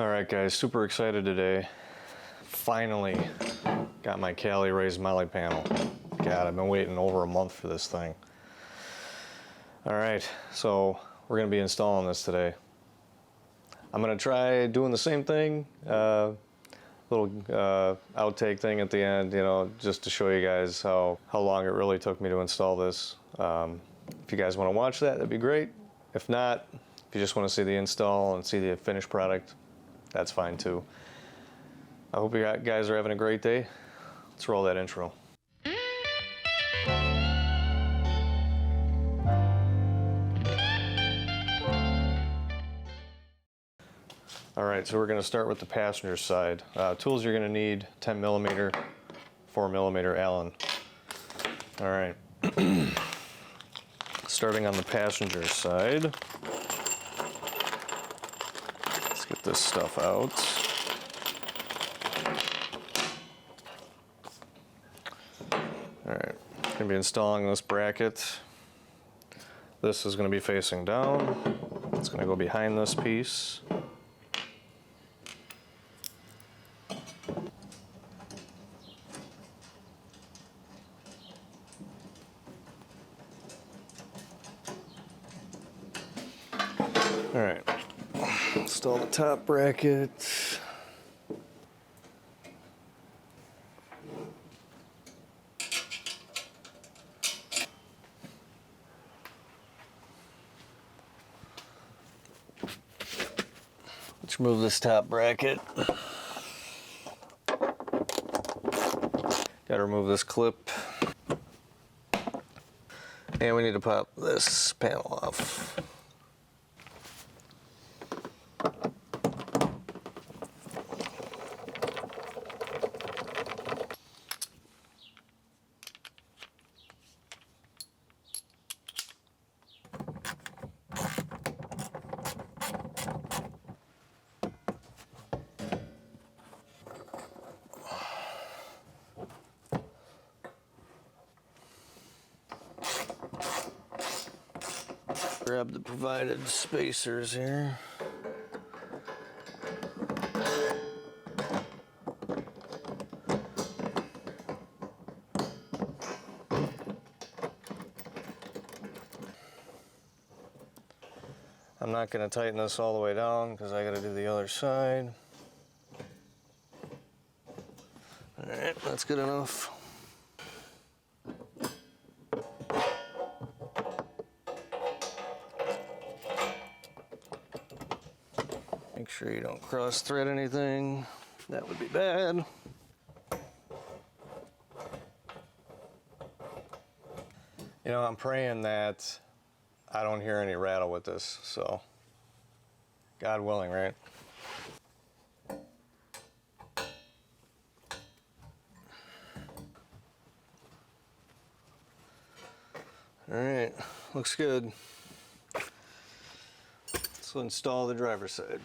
Alright guys, super excited today. Finally got my Cali raised Molle panel. God, I've been waiting over a month for this thing. Alright, so we're going to be installing this today. I'm going to try doing the same thing, little outtake thing at the end, you know, just to show you guys how long it really took me to install this. If you guys want to watch that, that'd be great. If not, if you just want to see the install and see the finished product, that's fine too. I hope you guys are having a great day. Let's roll that intro. Alright, so we're going to start with the passenger side. Tools you're going to need: 10mm, 4mm Allen. Alright, starting on the passenger side. Let's get this stuff out. Alright, going to be installing this bracket. This is going to be facing down. It's going to go behind this piece. Alright, install the top bracket. Let's remove this top bracket. Gotta remove this clip. And we need to pop this panel off. Grab the provided spacers here. I'm not going to tighten this all the way down because I got to do the other side. Alright, that's good enough. Make sure you don't cross thread anything. That would be bad. You know, I'm praying that I don't hear any rattle with this, so God willing, right? Alright, looks good. Let's install the driver's side.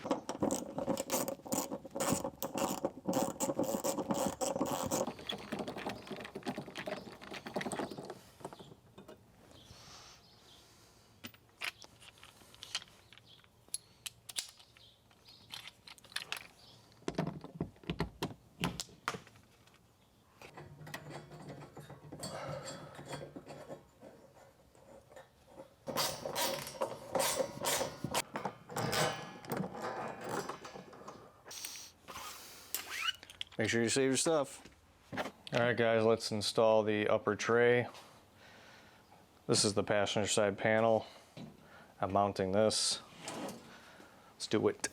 Make sure you save your stuff. Alright guys, let's install the upper tray. This is the passenger side panel. I'm mounting this. Let's do it.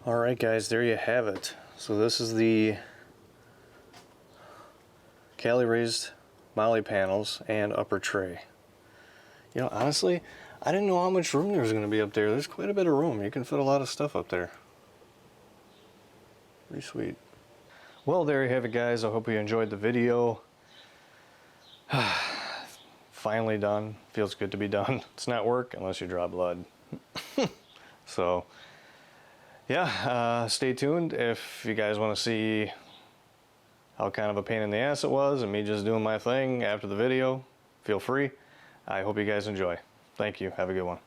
Alright guys, there you have it. So this is the Cali raised Molle panels and upper tray. You know, honestly, I didn't know how much room there was going to be up there. There's quite a bit of room. You can fit a lot of stuff up there. Pretty sweet. Well, there you have it guys. I hope you enjoyed the video. Finally done. Feels good to be done. It's not work unless you draw blood. So yeah, stay tuned if you guys want to see how kind of a pain in the ass it was and me just doing my thing after the video. Feel free. I hope you guys enjoy. Thank you. Have a good one.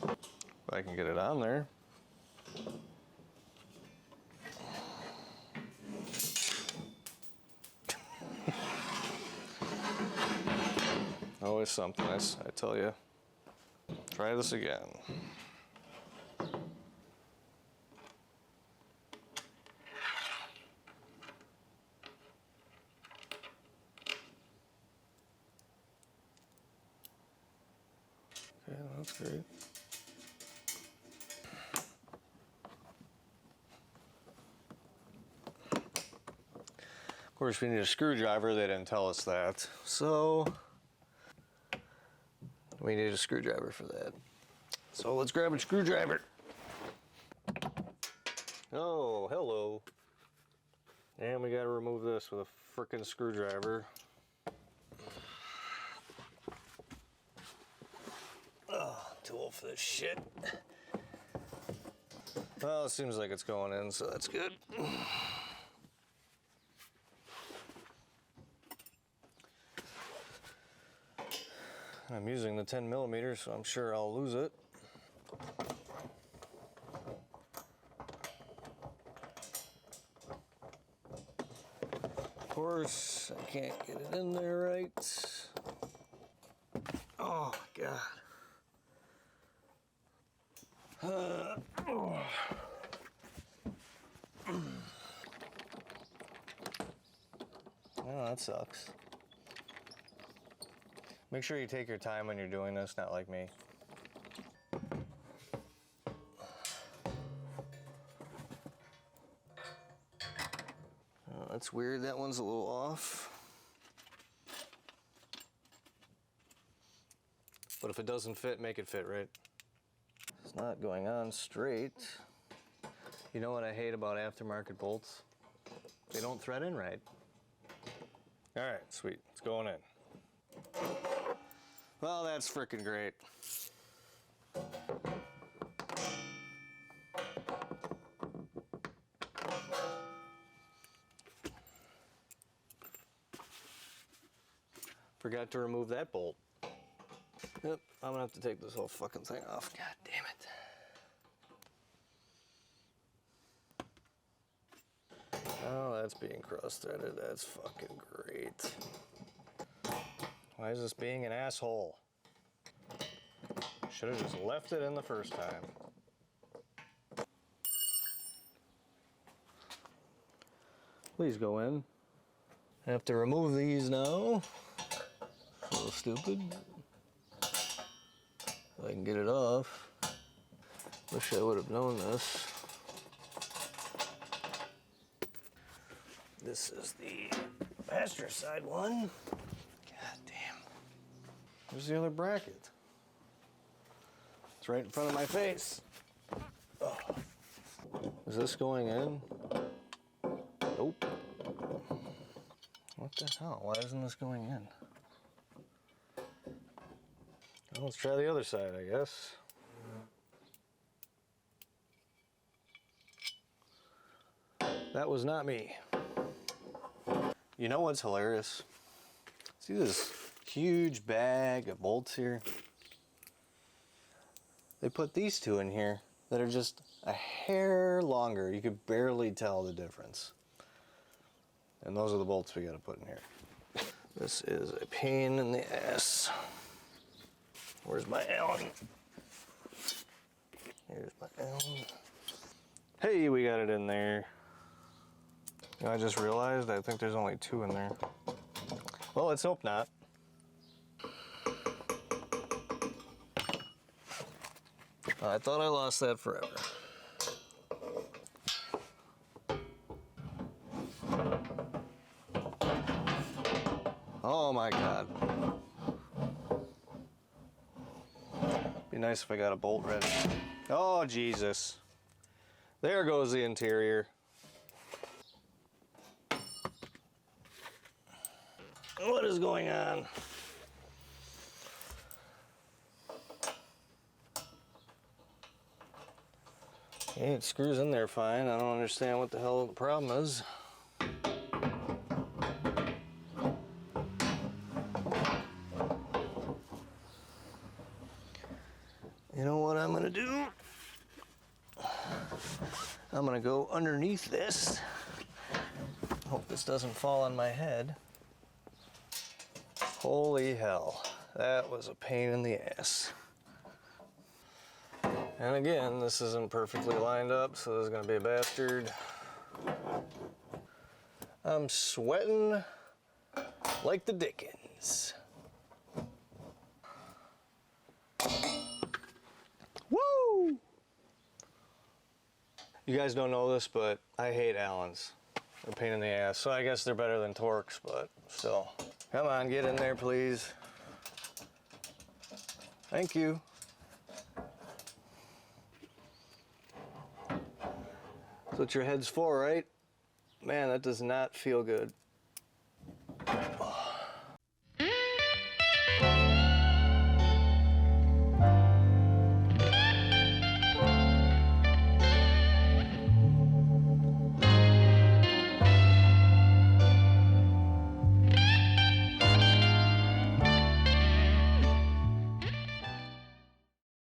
If I can get it on there. Always something, I tell you. Try this again. Okay, that's great. Of course, we need a screwdriver. They didn't tell us that. So we need a screwdriver for that. So let's grab a screwdriver. Oh, hello. And we gotta remove this with a frickin' screwdriver. Oh, too old for this shit. Well, it seems like it's going in, so that's good. I'm using the 10mm, so I'm sure I'll lose it. Of course, I can't get it in there right. Oh my God. Oh, that sucks. Make sure you take your time when you're doing this, not like me. Oh, that's weird, that one's a little off. But if it doesn't fit, make it fit, right? It's not going on straight. You know what I hate about aftermarket bolts? They don't thread in right. All right, sweet, it's going in. Well, that's freaking great. Forgot to remove that bolt. Yep, I'm gonna have to take this whole fucking thing off. God damn it. Oh, that's being cross-threaded. That's fucking great. Why is this being an asshole? Should have just left it in the first time. Please go in. I have to remove these now. A little stupid. If I can get it off. Wish I would have known this. This is the passenger side one. God damn. Where's the other bracket? It's right in front of my face. Oh. Is this going in? Nope. What the hell? Why isn't this going in? Well, let's try the other side, I guess. That was not me. You know what's hilarious? See this huge bag of bolts here? They put these two in here that are just a hair longer. You could barely tell the difference. And those are the bolts we gotta put in here. This is a pain in the ass. Where's my Allen? Here's my Allen. Hey, we got it in there. I just realized I think there's only two in there. Well, let's hope not. I thought I lost that forever. Oh my God. Be nice if I got a bolt ready. Oh Jesus. There goes the interior. What is going on? Okay, it screws in there fine. I don't understand what the hell the problem is. You know what I'm gonna do? I'm gonna go underneath this. Hope this doesn't fall on my head. Holy hell, that was a pain in the ass. And again, this isn't perfectly lined up, so this is gonna be a bastard. I'm sweating like the dickens. Woo! You guys don't know this, but I hate Allens. They're a pain in the ass. So I guess they're better than Torx, but still. Come on, get in there, please. Thank you. That's what your head's for, right? Man, that does not feel good. Oh.